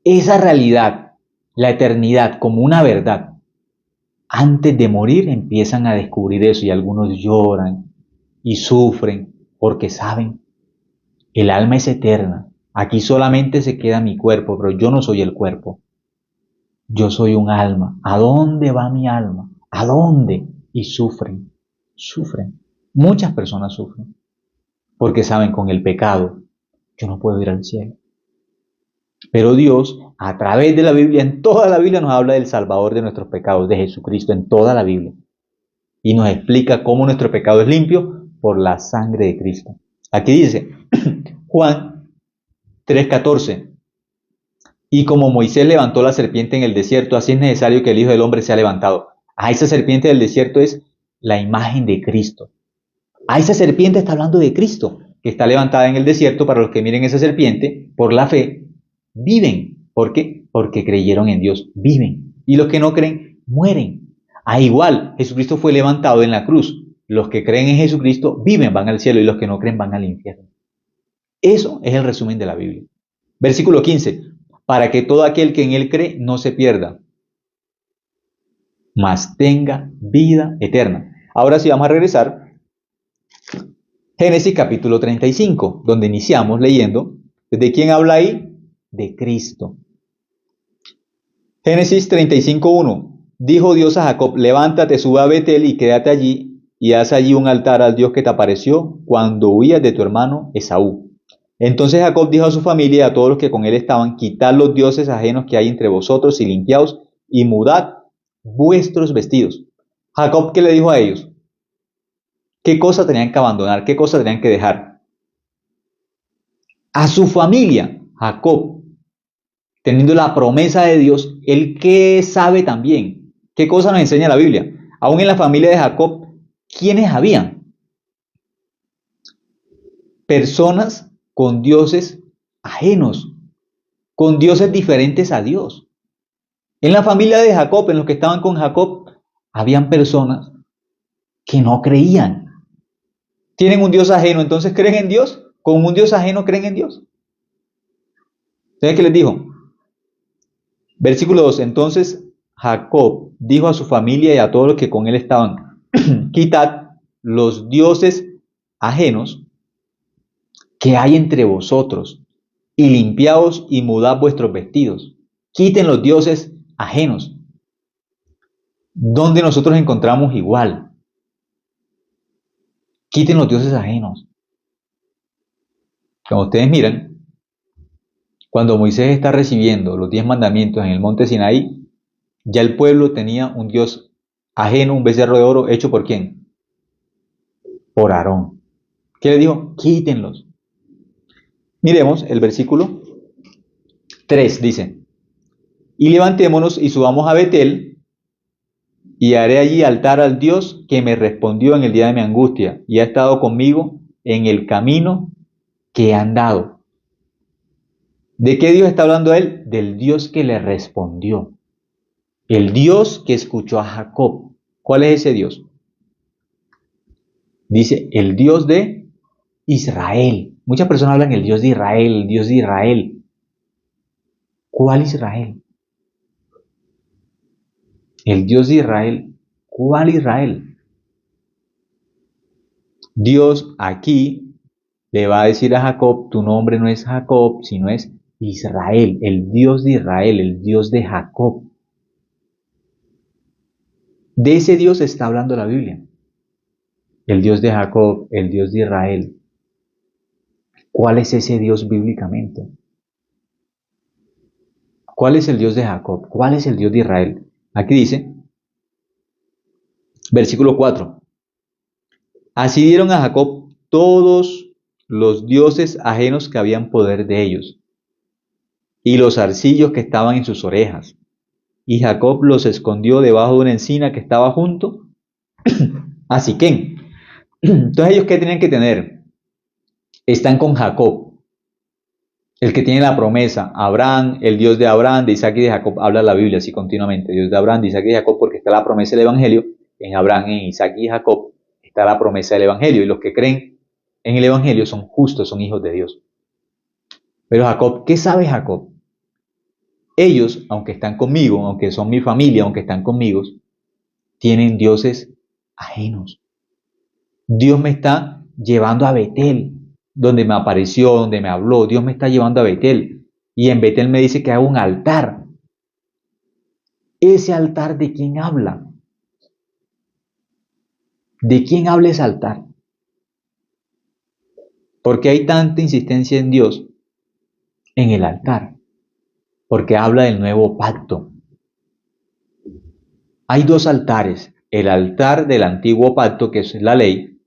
esa realidad, la eternidad, como una verdad? Antes de morir empiezan a descubrir eso y algunos lloran y sufren porque saben, el alma es eterna. Aquí solamente se queda mi cuerpo, pero yo no soy el cuerpo. Yo soy un alma. ¿A dónde va mi alma? ¿A dónde? Y sufren. Muchas personas sufren. Porque saben, con el pecado, yo no puedo ir al cielo. Pero Dios, a través de la Biblia, en toda la Biblia nos habla del Salvador de nuestros pecados, de Jesucristo, en toda la Biblia. Y nos explica cómo nuestro pecado es limpio por la sangre de Cristo. Aquí dice, Juan 3:14. Y como Moisés levantó la serpiente en el desierto, así es necesario que el Hijo del Hombre sea levantado. Esa serpiente del desierto es la imagen de Cristo. Esa serpiente está hablando de Cristo, que está levantada en el desierto. Para los que miren esa serpiente, por la fe, viven. ¿Por qué? Porque creyeron en Dios, viven. Y los que no creen, mueren. Igual, Jesucristo fue levantado en la cruz. Los que creen en Jesucristo viven, van al cielo, y los que no creen van al infierno. Eso es el resumen de la Biblia. Versículo 15. Para que todo aquel que en él cree no se pierda, mas tenga vida eterna. Ahora sí vamos a regresar. Génesis capítulo 35, donde iniciamos leyendo. ¿De quién habla ahí? De Cristo. Génesis 35:1. Dijo Dios a Jacob, levántate, sube a Betel y quédate allí, y haz allí un altar al Dios que te apareció cuando huías de tu hermano Esaú. Entonces Jacob dijo a su familia y a todos los que con él estaban, quitad los dioses ajenos que hay entre vosotros y limpiaos, y mudad vuestros vestidos. Jacob, ¿qué le dijo a ellos? ¿Qué cosa tenían que abandonar? ¿Qué cosa tenían que dejar? A su familia, Jacob teniendo la promesa de Dios, él qué sabe también. ¿Qué cosa nos enseña la Biblia? Aún en la familia de Jacob, ¿quiénes habían? Personas con dioses ajenos, con dioses diferentes a Dios. En la familia de Jacob, en los que estaban con Jacob, habían personas que no creían. Tienen un Dios ajeno, entonces creen en Dios. Con un Dios ajeno creen en Dios. ¿Sabes qué les dijo? Versículo 2. Entonces Jacob dijo a su familia y a todos los que con él estaban, quitad los dioses ajenos que hay entre vosotros y limpiaos y mudad vuestros vestidos. Quiten los dioses ajenos. Donde nosotros encontramos igual. Quiten los dioses ajenos. Como ustedes miran, cuando Moisés está recibiendo los 10 mandamientos en el monte Sinaí, ya el pueblo tenía un dios ajeno, un becerro de oro, hecho ¿por quién? Por Aarón. ¿Qué le dijo? Quítenlos. Miremos el versículo 3, dice, y levantémonos y subamos a Betel, y haré allí altar al Dios que me respondió en el día de mi angustia, y ha estado conmigo en el camino que he andado. ¿De qué Dios está hablando él? Del Dios que le respondió. El Dios que escuchó a Jacob. ¿Cuál es ese Dios? Dice, el Dios de Israel. Muchas personas hablan del Dios de Israel, el Dios de Israel. ¿Cuál Israel? El Dios de Israel. ¿Cuál Israel? Dios aquí le va a decir a Jacob, tu nombre no es Jacob, sino es Israel, el Dios de Israel, el Dios de Jacob. De ese Dios está hablando la Biblia. El Dios de Jacob, el Dios de Israel. ¿Cuál es ese Dios bíblicamente? ¿Cuál es el Dios de Jacob? ¿Cuál es el Dios de Israel? Aquí dice, versículo 4. Así dieron a Jacob todos los dioses ajenos que habían poder de ellos, y los zarcillos que estaban en sus orejas. Y Jacob los escondió debajo de una encina que estaba junto a Siquén. Entonces, ¿ellos qué tenían que tener? Están con Jacob, el que tiene la promesa. Abraham, el Dios de Abraham, de Isaac y de Jacob. Habla la Biblia así continuamente. Dios de Abraham, de Isaac y de Jacob, porque está la promesa del Evangelio. En Abraham, en Isaac y Jacob está la promesa del Evangelio. Y los que creen en el Evangelio son justos, son hijos de Dios. Pero Jacob, ¿qué sabe Jacob? Ellos, aunque están conmigo, aunque son mi familia, aunque están conmigo, tienen dioses ajenos. Dios me está llevando a Betel, donde me apareció, donde me habló. Dios me está llevando a Betel. Y en Betel me dice que hago un altar. ¿Ese altar de quién habla? ¿De quién habla ese altar? ¿Por qué hay tanta insistencia en Dios en el altar? Porque habla del nuevo pacto. Hay dos altares, el altar del antiguo pacto, que es la ley,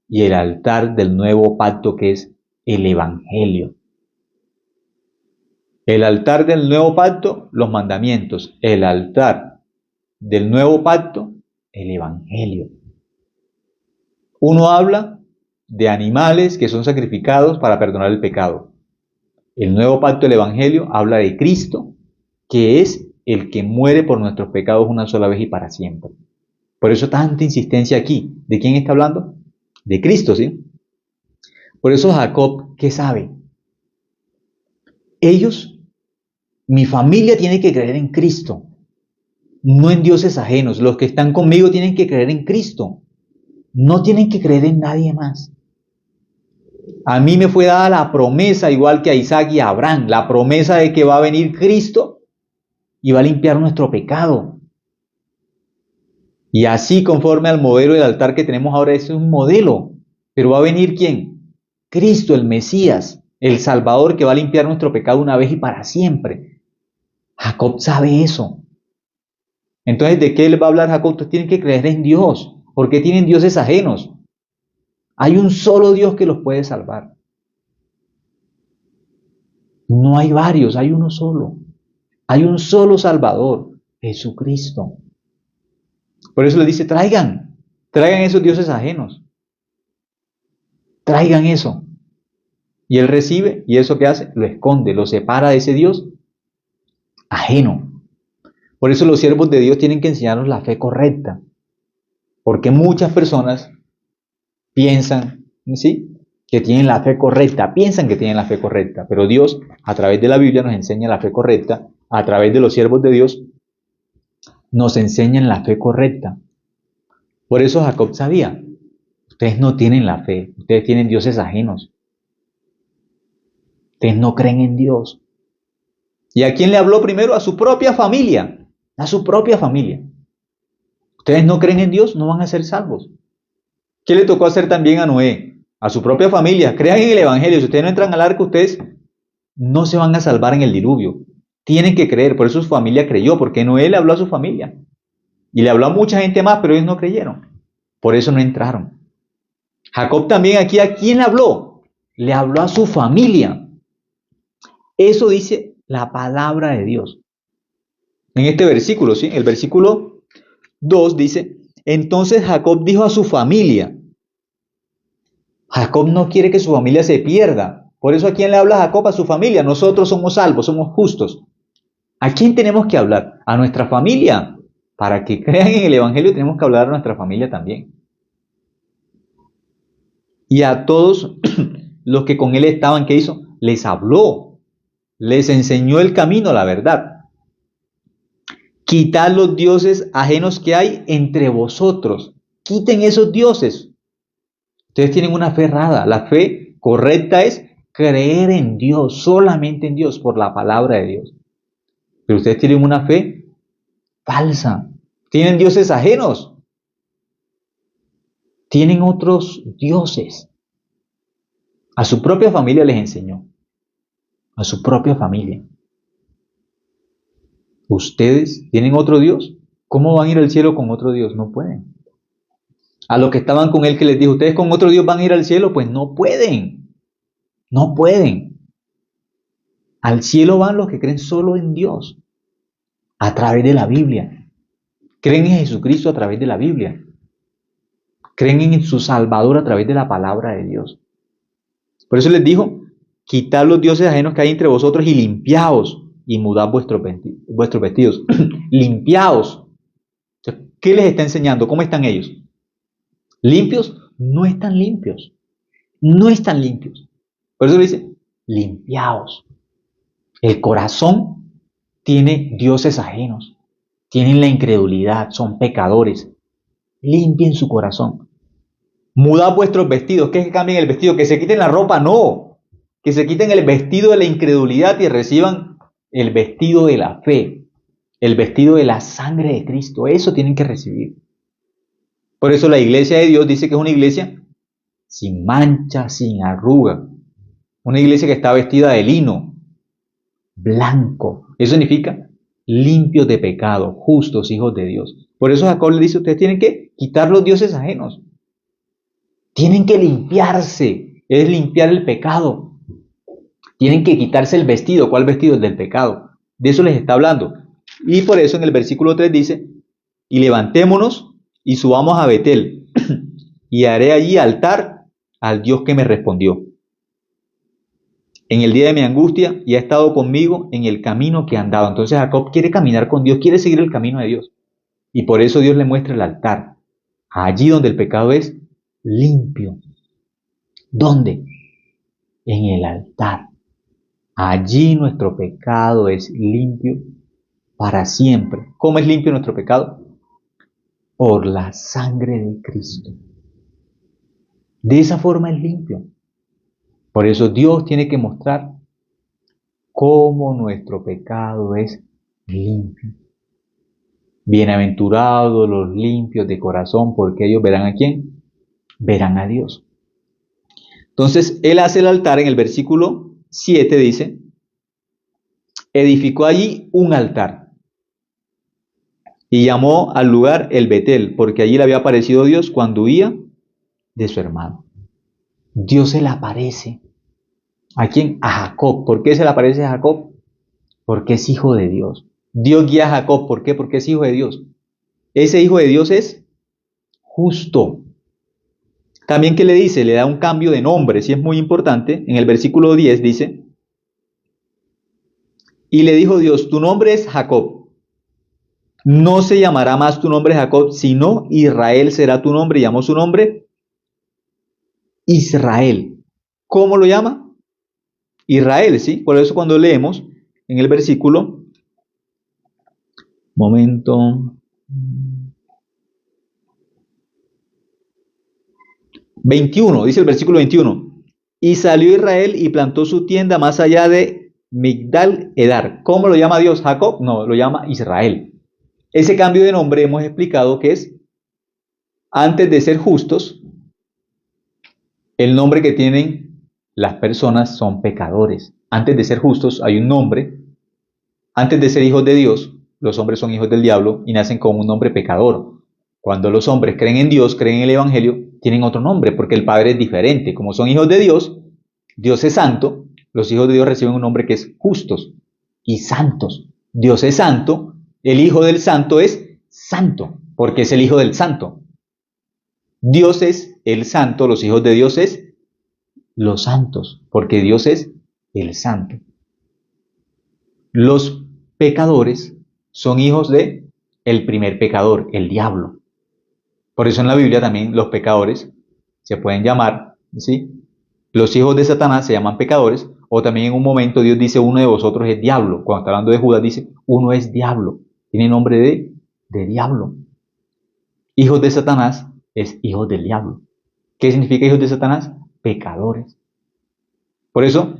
y el altar del nuevo pacto, que es el Evangelio. El altar del nuevo pacto, los mandamientos. El altar del nuevo pacto, el Evangelio. Uno habla de animales que son sacrificados para perdonar el pecado. El nuevo pacto, el Evangelio, habla de Cristo, que es el que muere por nuestros pecados una sola vez y para siempre. Por eso tanta insistencia aquí. ¿De quién está hablando? De Cristo, ¿sí? Por eso Jacob, ¿qué sabe? Ellos, mi familia tiene que creer en Cristo, no en dioses ajenos. Los que están conmigo tienen que creer en Cristo, no tienen que creer en nadie más. A mí me fue dada la promesa, igual que a Isaac y a Abraham, la promesa de que va a venir Cristo y va a limpiar nuestro pecado. Y así, conforme al modelo del altar que tenemos ahora, es un modelo. Pero va a venir ¿quién? Cristo, el Mesías, el Salvador, que va a limpiar nuestro pecado una vez y para siempre. Jacob sabe eso. Entonces, ¿de qué le va a hablar Jacob? Ustedes tienen que creer en Dios. ¿Por qué tienen dioses ajenos? Hay un solo Dios que los puede salvar. No hay varios, hay uno solo. Hay un solo Salvador, Jesucristo. Por eso le dice, traigan esos dioses ajenos. Traigan eso. Y él recibe, y eso que hace, lo esconde, lo separa de ese Dios ajeno. Por eso los siervos de Dios tienen que enseñarnos la fe correcta. Porque muchas personas piensan, ¿sí?, que tienen la fe correcta, piensan que tienen la fe correcta, pero Dios a través de la Biblia nos enseña la fe correcta, a través de los siervos de Dios nos enseñan la fe correcta. Por eso Jacob sabía, ustedes no tienen la fe, ustedes tienen dioses ajenos, ustedes no creen en Dios. ¿Y a quién le habló primero? A su propia familia, a su propia familia. Ustedes no creen en Dios, no van a ser salvos. ¿Qué le tocó hacer también a Noé? A su propia familia, crean en el Evangelio. Si ustedes no entran al arca, ustedes no se van a salvar en el diluvio. Tienen que creer, por eso su familia creyó, porque Noé le habló a su familia. Y le habló a mucha gente más, pero ellos no creyeron. Por eso no entraron. Jacob también aquí, ¿a quién le habló? Le habló a su familia. Eso dice la palabra de Dios. En este versículo, ¿sí? El versículo 2 dice, entonces Jacob dijo a su familia. Jacob no quiere que su familia se pierda. Por eso, ¿a quién le habla Jacob? A su familia. Nosotros somos salvos, somos justos. ¿A quién tenemos que hablar? A nuestra familia. Para que crean en el Evangelio tenemos que hablar a nuestra familia también. Y a todos los que con él estaban, ¿qué hizo? Les habló. Les enseñó el camino, la verdad. Quitad los dioses ajenos que hay entre vosotros. Quiten esos dioses. Ustedes tienen una fe errada. La fe correcta es creer en Dios, solamente en Dios, por la palabra de Dios. Pero ustedes tienen una fe falsa. Tienen dioses ajenos. Tienen otros dioses. A su propia familia les enseñó. A su propia familia. ¿Ustedes tienen otro Dios? ¿Cómo van a ir al cielo con otro Dios? No pueden. A los que estaban con él que les dijo, ¿ustedes con otro Dios van a ir al cielo? Pues no pueden. No pueden. Al cielo van los que creen solo en Dios. A través de la Biblia. Creen en Jesucristo a través de la Biblia. Creen en su Salvador a través de la palabra de Dios. Por eso les dijo, quitad los dioses ajenos que hay entre vosotros y limpiaos y mudad vuestros vestidos. Limpiaos. ¿Qué les está enseñando? ¿Cómo están ellos? ¿Limpios? No están limpios. No están limpios. Por eso le dice, limpiaos. El corazón tiene dioses ajenos. Tienen la incredulidad, son pecadores. Limpien su corazón. Mudad vuestros vestidos. ¿Qué es que cambien el vestido? Que se quiten la ropa, no. Que se quiten el vestido de la incredulidad y reciban el vestido de la fe. El vestido de la sangre de Cristo. Eso tienen que recibir. Por eso la iglesia de Dios dice que es una iglesia sin mancha, sin arruga. Una iglesia que está vestida de lino, blanco. Eso significa limpios de pecado, justos, hijos de Dios. Por eso Jacob le dice, ustedes tienen que quitar los dioses ajenos. Tienen que limpiarse, es limpiar el pecado. Tienen que quitarse el vestido. ¿Cuál vestido? El del pecado. De eso les está hablando. Y por eso en el versículo 3 dice, y levantémonos y subamos a Betel, y haré allí altar al Dios que me respondió en el día de mi angustia y ha estado conmigo en el camino que he andado. Entonces Jacob quiere caminar con Dios, quiere seguir el camino de Dios. Y por eso Dios le muestra el altar, allí donde el pecado es limpio. ¿Dónde? En el altar. Allí nuestro pecado es limpio para siempre. ¿Cómo es limpio nuestro pecado? Por la sangre de Cristo. De esa forma es limpio. Por eso Dios tiene que mostrar cómo nuestro pecado es limpio. Bienaventurados los limpios de corazón, porque ellos verán a quién, verán a Dios. Entonces, él hace el altar en el versículo 7, dice, edificó allí un altar y llamó al lugar el Betel, porque allí le había aparecido Dios cuando huía de su hermano. Dios se le aparece. ¿A quién? A Jacob. ¿Por qué se le aparece a Jacob? Porque es hijo de Dios. Dios guía a Jacob. ¿Por qué? Porque es hijo de Dios. Ese hijo de Dios es justo. También, ¿qué le dice? Le da un cambio de nombre, sí es muy importante. En el versículo 10 dice, y le dijo Dios, tu nombre es Jacob. No se llamará más tu nombre Jacob, sino Israel será tu nombre. Llamó su nombre Israel. ¿Cómo lo llama? Israel, ¿sí? Por eso cuando leemos en el versículo, momento, 21, dice el versículo 21, y salió Israel y plantó su tienda más allá de Migdal Edar. ¿Cómo lo llama Dios? ¿Jacob? No, lo llama Israel. Ese cambio de nombre hemos explicado que es, antes de ser justos, el nombre que tienen las personas son pecadores. Antes de ser justos hay un nombre. Antes de ser hijos de Dios, los hombres son hijos del diablo y nacen con un nombre pecador. Cuando los hombres creen en Dios, creen en el Evangelio, tienen otro nombre porque el Padre es diferente. Como son hijos de Dios, Dios es santo, los hijos de Dios reciben un nombre que es justos y santos. Dios es santo, el Hijo del Santo es santo porque es el Hijo del Santo. Dios es el santo, los hijos de Dios es los santos, porque Dios es el santo. Los pecadores son hijos de el primer pecador, el diablo. Por eso en la Biblia también los pecadores se pueden llamar, ¿sí? Los hijos de Satanás se llaman pecadores, o también en un momento Dios dice uno de vosotros es diablo. Cuando está hablando de Judas dice uno es diablo, tiene nombre de diablo. Hijos de Satanás es hijos del diablo. ¿Qué significa hijos de Satanás? Pecadores. Por eso,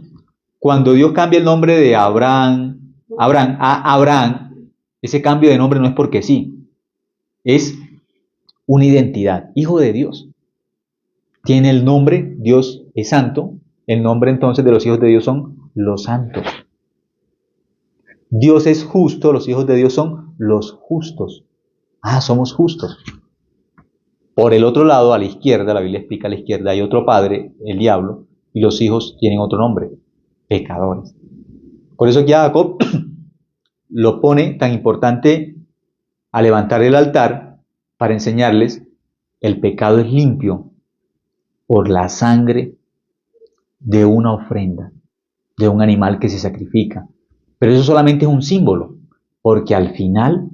cuando Dios cambia el nombre de Abraham a Abraham, ese cambio de nombre no es porque sí, es una identidad, hijo de Dios. Tiene el nombre, Dios es santo, el nombre entonces de los hijos de Dios son los santos. Dios es justo, los hijos de Dios son los justos. Ah, somos justos. Por el otro lado, a la izquierda, la Biblia explica a la izquierda, hay otro padre, el diablo, y los hijos tienen otro nombre, pecadores. Por eso aquí a Jacob lo pone tan importante a levantar el altar para enseñarles el pecado es limpio por la sangre de una ofrenda, de un animal que se sacrifica. Pero eso solamente es un símbolo, porque al final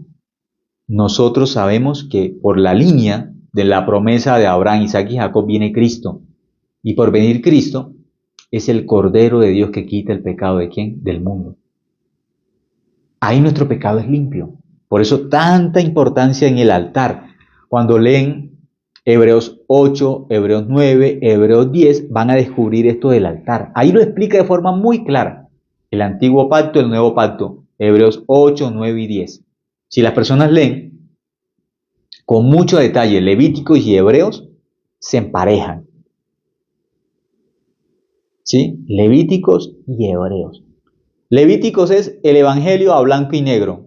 nosotros sabemos que por la línea de la promesa de Abraham, Isaac y Jacob viene Cristo. Y por venir Cristo es el Cordero de Dios que quita el pecado ¿de quién? Del mundo. Ahí nuestro pecado es limpio. Por eso tanta importancia en el altar. Cuando leen Hebreos 8, Hebreos 9, Hebreos 10, van a descubrir esto del altar. Ahí lo explica de forma muy clara. El antiguo pacto, el nuevo pacto. Hebreos 8, 9 y 10. Si las personas leen con mucho detalle Levíticos y Hebreos, se emparejan. ¿Sí? Levíticos y Hebreos. Levíticos es el Evangelio a blanco y negro.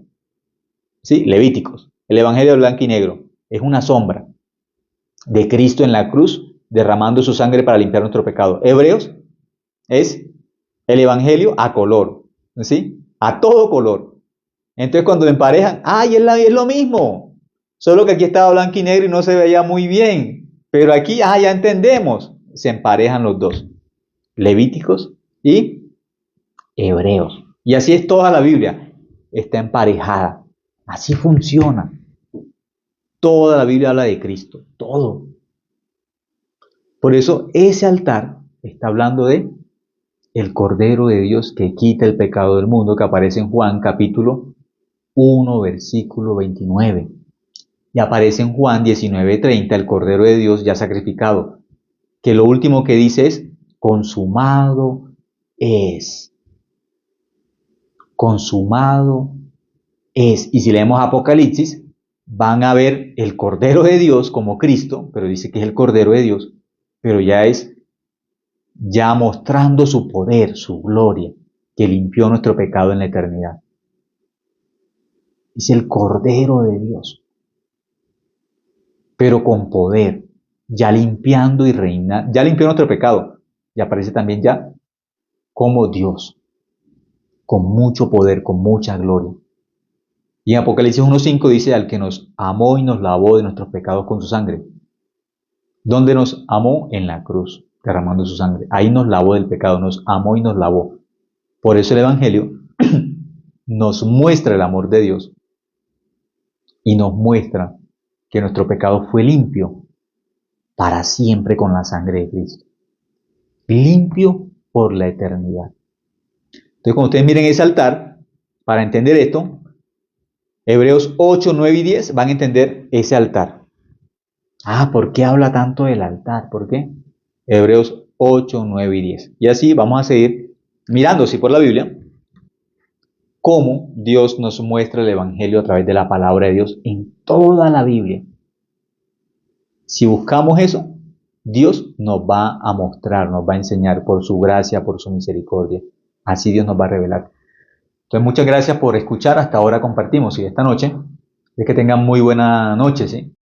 ¿Sí? Levíticos. El Evangelio a blanco y negro. Es una sombra de Cristo en la cruz, derramando su sangre para limpiar nuestro pecado. Hebreos es el Evangelio a color. ¿Sí? A todo color. Entonces cuando emparejan, ¡ay, es lo mismo! Solo que aquí estaba blanco y negro y no se veía muy bien. Pero aquí, ya entendemos. Se emparejan los dos. Levíticos y Hebreos. Y así es toda la Biblia. Está emparejada. Así funciona. Toda la Biblia habla de Cristo. Todo. Por eso ese altar está hablando de el Cordero de Dios que quita el pecado del mundo, que aparece en Juan capítulo 1, versículo 29. Y aparece en Juan 19:30 el Cordero de Dios ya sacrificado, que lo último que dice es, consumado es. Consumado es. Y si leemos Apocalipsis, van a ver el Cordero de Dios como Cristo, pero dice que es el Cordero de Dios, pero ya mostrando su poder, su gloria, que limpió nuestro pecado en la eternidad. Es el Cordero de Dios, pero con poder, ya limpiando y reinando, ya limpió nuestro pecado, y aparece también ya como Dios. con mucho poder, con mucha gloria. Y en Apocalipsis 1:5 dice, al que nos amó y nos lavó de nuestros pecados con su sangre. ¿Dónde nos amó? En la cruz, derramando su sangre. Ahí nos lavó del pecado, nos amó y nos lavó. Por eso el Evangelio nos muestra el amor de Dios y nos muestra que nuestro pecado fue limpio para siempre con la sangre de Cristo. Limpio por la eternidad. Entonces, cuando ustedes miren ese altar, para entender esto, Hebreos 8, 9 y 10 van a entender ese altar. ¿Por qué habla tanto del altar? ¿Por qué? Hebreos 8, 9 y 10. Y así vamos a seguir mirando, si por la Biblia, cómo Dios nos muestra el Evangelio a través de la palabra de Dios en toda la Biblia. Si buscamos eso, Dios nos va a mostrar, nos va a enseñar por su gracia, por su misericordia. Así Dios nos va a revelar. Entonces, muchas gracias por escuchar. Hasta ahora compartimos. Y esta noche, es que tengan muy buena noche, ¿sí?